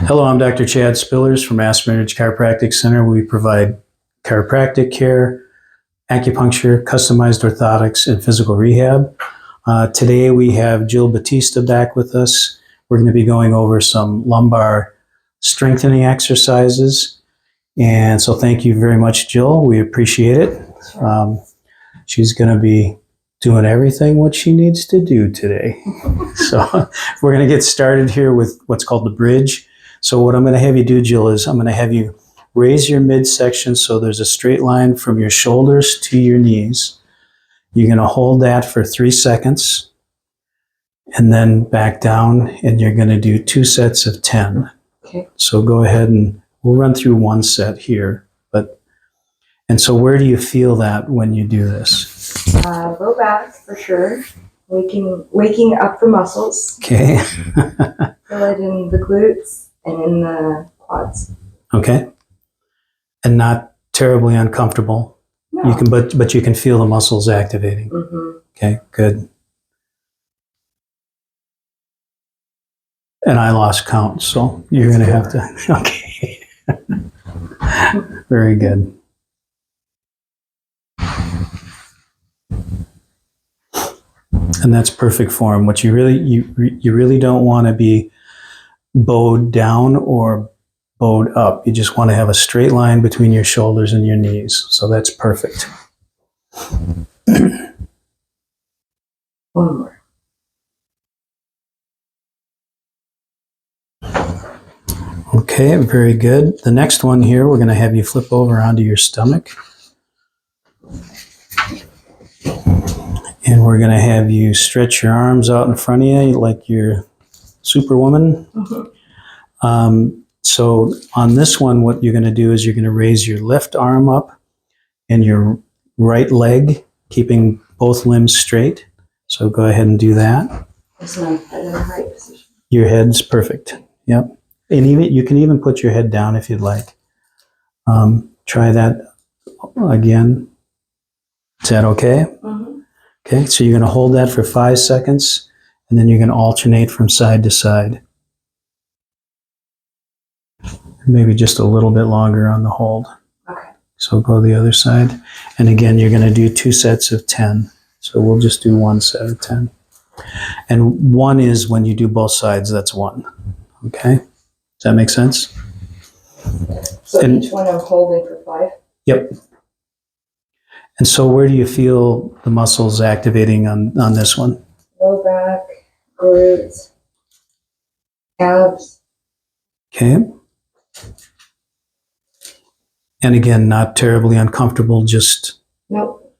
Hello, I'm Dr. Chad Spillers from Aspenridge Chiropractic Center. We provide chiropractic care, acupuncture, customized orthotics, and physical rehab. Today we have Jill Batista back with us. We're going to be going over some lumbar strengthening exercises. And so thank you very much, Jill. We appreciate it. She's going to be doing everything what she needs to do today. So we're going to get started here with what's called the bridge. So what I'm going to have you do, Jill, is I'm going to have you raise your midsection so there's a straight line from your shoulders to your knees. You're going to hold that for 3 seconds and then back down, and you're going to do 2 sets of 10. Okay. So go ahead and we'll run through one set here. And so where do you feel that when you do this? Low back for sure. Waking up the muscles. Okay. Feel it in the glutes and in the quads. Okay. And not terribly uncomfortable. No. You can, but you can feel the muscles activating. Mm-hmm. Okay, good. And I lost count, so you're going to have to. Okay. Very good. And that's perfect form. What you really don't want to be bowed down or bowed up. You just want to have a straight line between your shoulders and your knees. So that's perfect. One more. Okay, very good. The next one here, we're going to have you flip over onto your stomach. And we're going to have you stretch your arms out in front of you like you're Superwoman. Mm-hmm. So on this one, what you're going to do is you're going to raise your left arm up and your right leg, keeping both limbs straight. So go ahead and do that. Is my head in the right position? Your head's perfect. Yep. And you can even put your head down if you'd like. Try that again. Is that okay? Mm-hmm. Okay, so you're going to hold that for 5 seconds, and then you're going to alternate from side to side. Maybe just a little bit longer on the hold. Okay. So go the other side. And again, you're going to do 2 sets of 10. So we'll just do 1 set of 10. And 1 is when you do both sides, that's 1. Okay? Does that make sense? So each one I'm holding for 5? Yep. And so where do you feel the muscles activating on this one? Low back, glutes, abs. Okay. And again, not terribly uncomfortable, just Nope.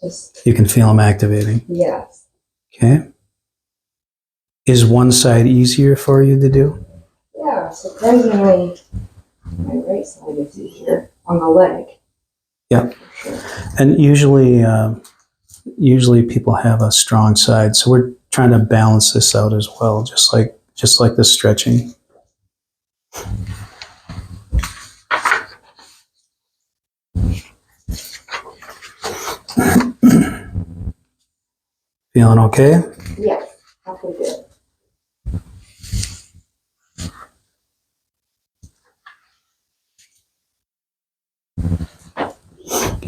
Just, you can feel them activating. yes. Okay. Is one side easier for you to do? Yeah, surprisingly, my right side is easier on the leg. Yep. Sure. And usually people have a strong side, so we're trying to balance this out as well, just like the stretching. Feeling okay? Yes, halfway good.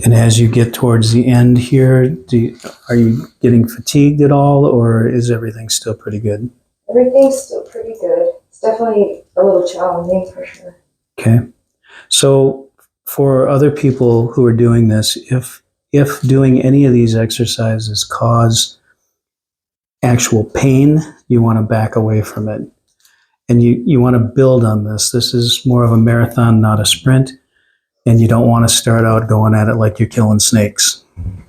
And as you get towards the end here, are you getting fatigued at all, or is everything still pretty good? Everything's still pretty good. It's definitely a little challenging for sure. Okay. So for other people who are doing this, if doing any of these exercises cause actual pain, you want to back away from it. And you want to build on this. This is more of a marathon, not a sprint. And you don't want to start out going at it like you're killing snakes.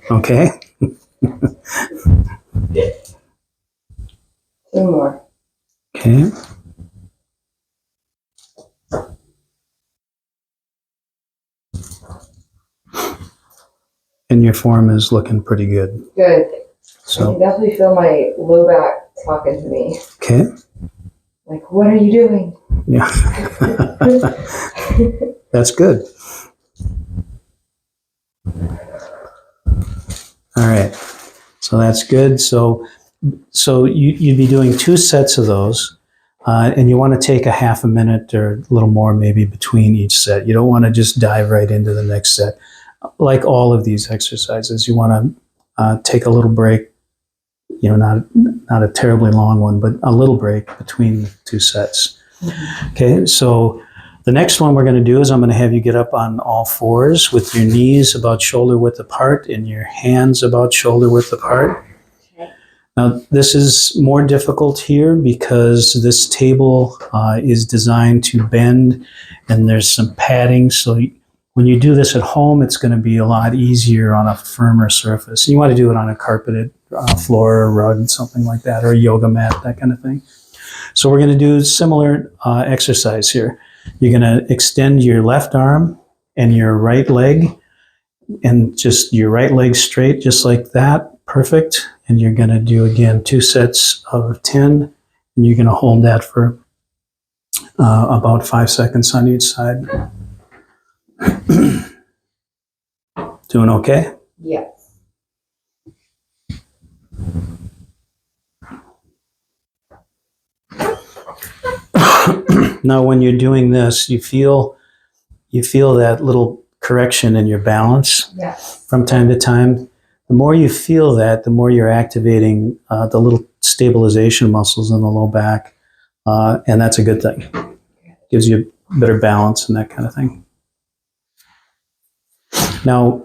Okay? 2 more. Okay. And your form is looking pretty good. Good. I So, can definitely feel my low back talking to me. okay. Like, what are you doing? Yeah. That's good. All right. So that's good. So you'd be doing 2 sets of those. And you want to take a half a minute or a little more maybe between each set. You don't want to just dive right into the next set. Like all of these exercises, you want to take a little break, not a terribly long one, but a little break between the two sets. Okay, so the next one we're going to do is I'm going to have you get up on all fours with your knees about shoulder width apart and your hands about shoulder width apart. Now, this is more difficult here because this table is designed to bend and there's some padding. So when you do this at home, it's going to be a lot easier on a firmer surface. You want to do it on a carpeted floor or rug, something like that, or a yoga mat, that kind of thing. So we're going to do a similar exercise here. You're going to extend your left arm and your right leg, and just your right leg straight, just like that. Perfect. And you're going to do, again, 2 sets of 10, and you're going to hold that for about 5 seconds on each side. Doing okay? Yes. Now, when you're doing this, you feel that little correction in your balance Yes. from time to time. The more you feel that, the more you're activating the little stabilization muscles in the low back, and that's a good thing. Gives you better balance and that kind of thing. Now,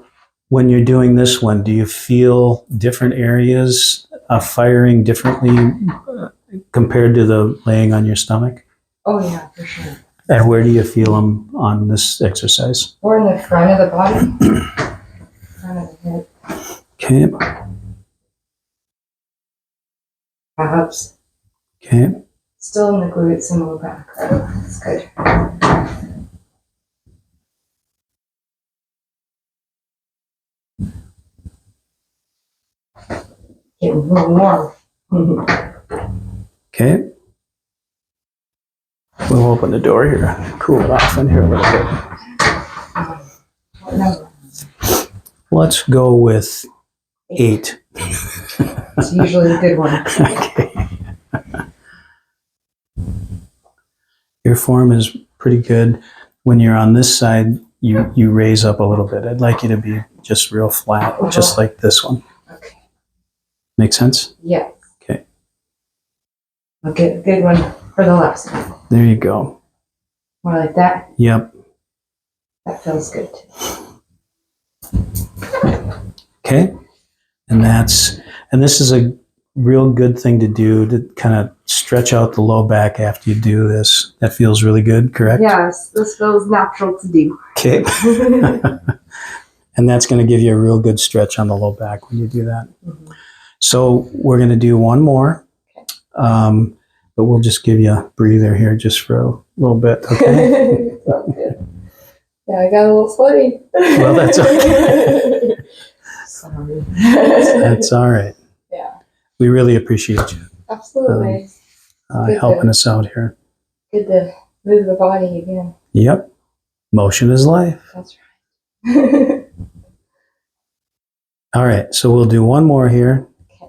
when you're doing this one, do you feel different areas firing differently compared to the laying on your stomach? Oh yeah, for sure. And where do you feel them on this exercise? Or in the front of the body. Front of the head. Okay. Abs. Okay. Still in the glutes and low back. That's good. Getting a little warm. Okay. We'll open the door here. Cool it off in here a little bit. What number? Let's go with 8. It's usually a good one. Okay. Your form is pretty good. When you're on this side, you raise up a little bit. I'd like you to be just real flat, just like this one. Okay. Make sense? Yes. Okay. I'll get a good one for the last one. There you go. More like that. Yep. That feels good. Okay. And this is a real good thing to do, to kind of stretch out the low back after you do this. That feels really good, correct? Yes, this feels natural to do. Okay. And that's going to give you a real good stretch on the low back when you do that. Mm-hmm. So we're going to do one more. Okay. But we'll just give you a breather here just for a little bit, okay? Sounds good. Yeah, I got a little sweaty. Well, that's okay. Sorry. That's all right. Yeah. We really appreciate you Absolutely. helping us out here. Good to move the body again. Yep. Motion is life. That's right. All right. So we'll do one more here.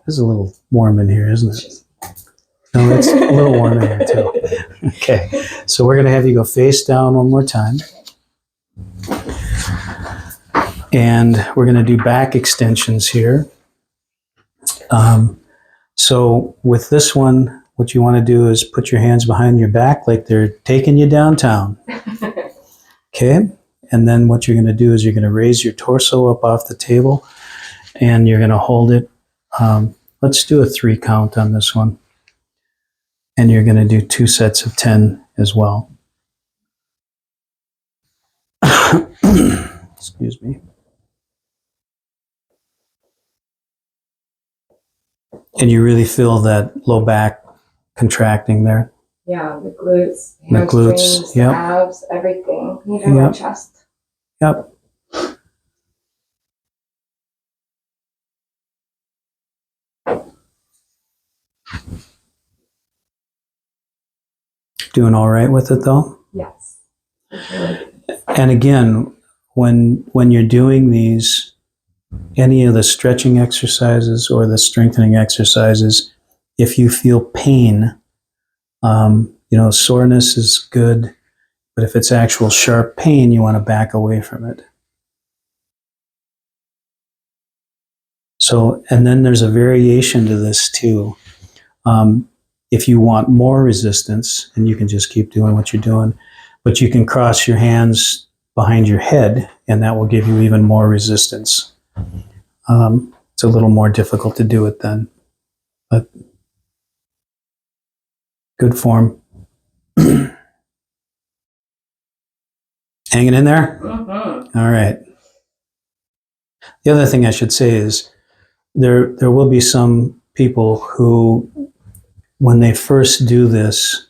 It's a little warm in here, isn't it? No, it's a little warm in here too. Okay. So we're going to have you go face down one more time. And we're going to do back extensions here. So with this one, what you want to do is put your hands behind your back like they're taking you downtown. Okay? And then what you're going to do is you're going to raise your torso up off the table and you're going to hold it. Let's do a 3 count on this one. And you're going to do 2 sets of 10 as well. Excuse me. And you really feel that low back contracting there. Yeah, the glutes, The glutes, hamstrings, yep. abs, everything. Even my Yep. chest. Yep. Doing all right with it though? Yes. Okay. And again, when you're doing these, any of the stretching exercises or the strengthening exercises, if you feel pain, Soreness is good, but if it's actual sharp pain, you want to back away from it. So, and then there's a variation to this too. If you want more resistance, and you can just keep doing what you're doing, but you can cross your hands behind your head, and that will give you even more resistance. It's a little more difficult to do it then, but good form. Hanging in there? Mm-hmm. All right. The other thing I should say is there will be some people who, when they first do this,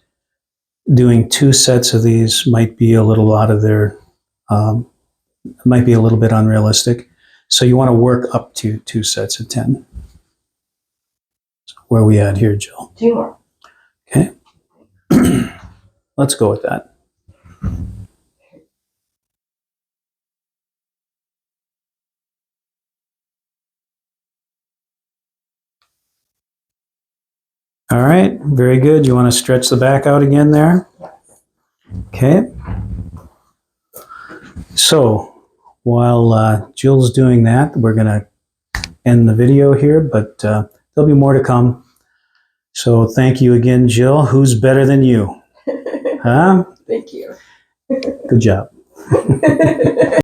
doing 2 sets of these might be a little out of their, might be a little bit unrealistic. So you want to work up to 2 sets of 10. So where are we at here, Jill? 2 more. Okay. Let's go with that. All right, very good. You want to stretch the back out again there? Okay. So while Jill's doing that, we're going to end the video here, but there'll be more to come. So thank you again, Jill. Who's better than you? Huh? Thank you. Good job.